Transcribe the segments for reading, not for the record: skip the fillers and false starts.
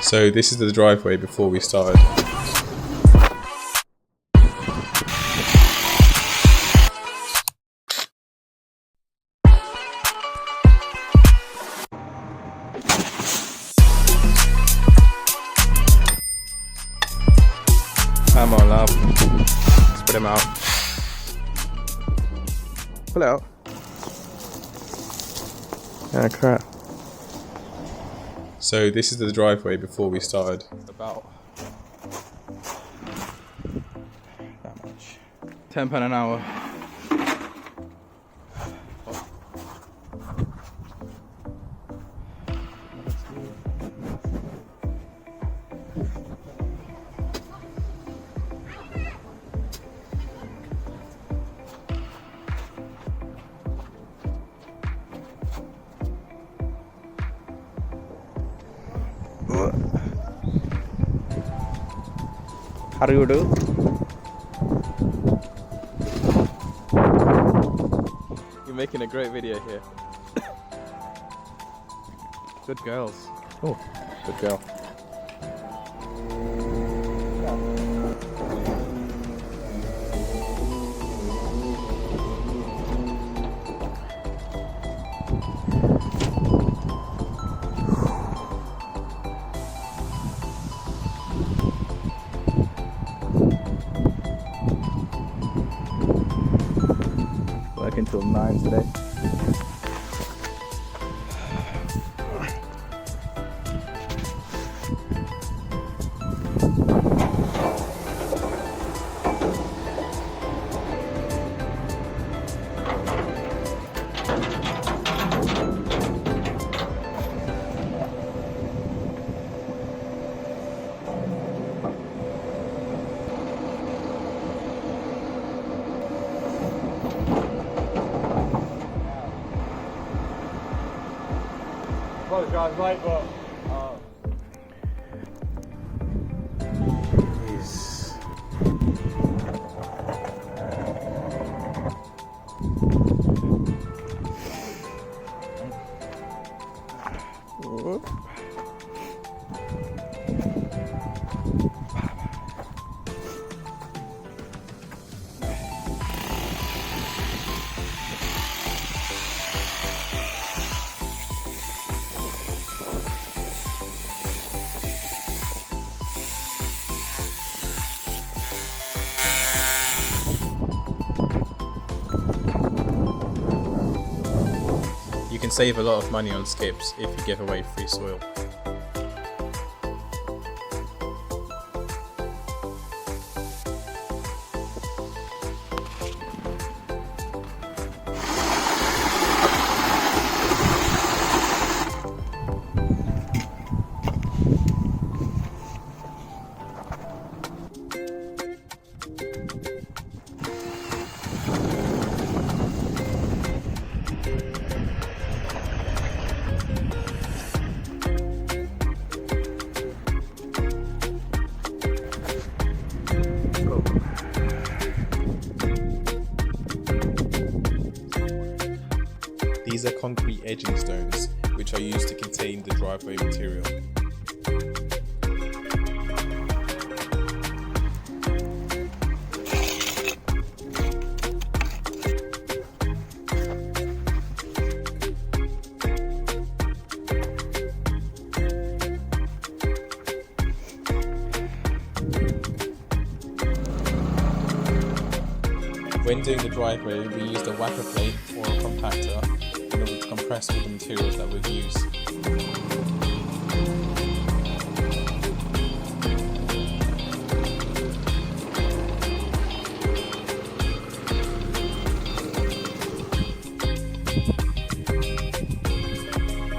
So this is the driveway before we started. Come on, love. Spread them out. Pull it out. Ah, crap. So this is the driveway before we started. About that much. £10 an hour. How do you do? You're making a great video here. Good girls. Oh, good girl. Working till 9 today. Apologise, mate, but You can save a lot of money on skips if you give away free soil. These are concrete edging stones, which are used to contain the driveway material. When doing the driveway, we used a whacker plate or a compactor in order to compress all the materials that we've used.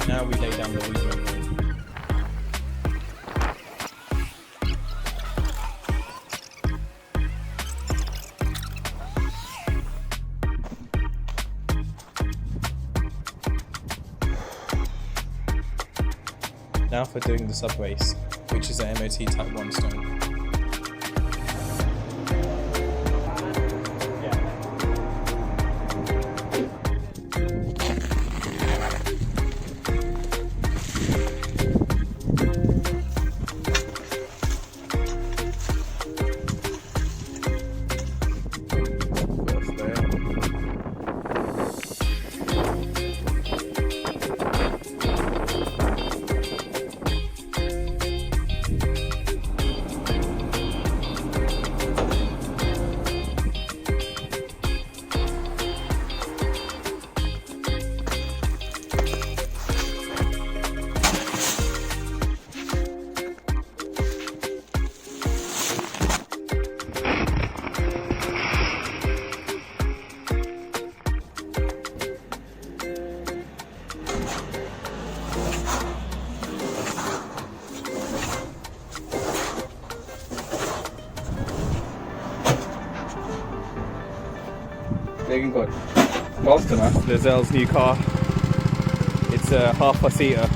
Now we lay down the weed. Now for doing the subbase, which is an MOT Type 1 stone. Taking good. Customer. Lazelle's new car. It's a half a seater.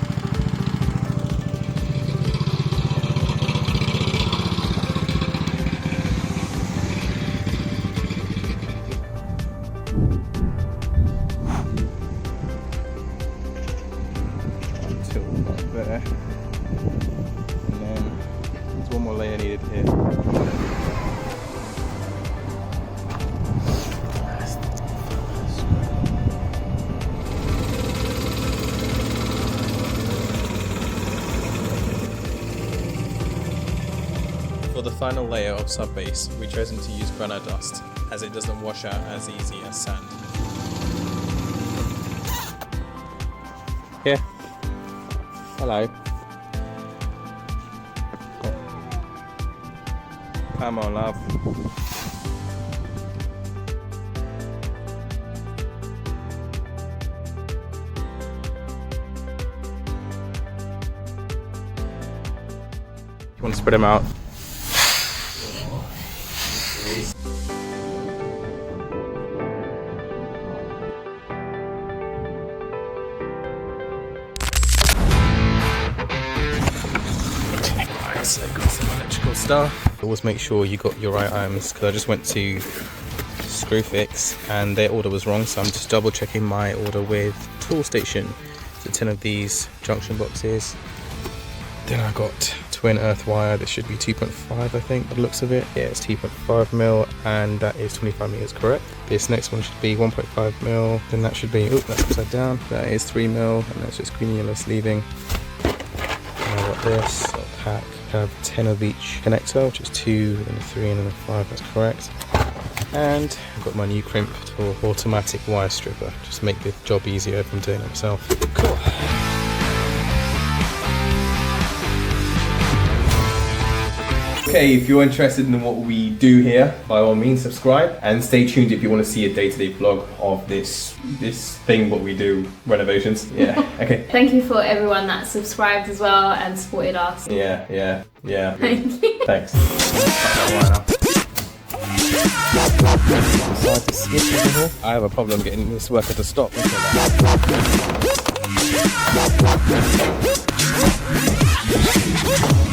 Until up there. And then there's one more layer needed here. For the final layer of sub-base, we chosen to use granite dust, as it doesn't wash out as easy as sand. Here. Hello. Come on, love. You want to spread them out? So got some electrical stuff. Always make sure you got your right items, because I just went to Screwfix and their order was wrong, so I'm just double checking my order with Tool Station. So 10 of these junction boxes. Then I got twin earth wire. This should be 2.5, I think, by the looks of it. Yeah, it's 2.5mm, and that is 25 meters, correct. This next one should be 1.5mm. Then that should be, oh, that's upside down. That is 3mm, and that's just green and yellow sleeving. And I got this pack. I have 10 of each connector, which is 2 and a 3 and a 5, that's correct. And I've got my new crimp for automatic wire stripper, just make the job easier if I'm doing it myself. Cool. Okay, if you're interested in what we do here, by all means subscribe and stay tuned if you want to see a day-to-day vlog of this thing, what we do, renovations. Yeah, okay. Thank you for everyone that subscribed as well and supported us. Yeah. Thank you. Thanks. I have a problem getting this worker to stop. Look at that.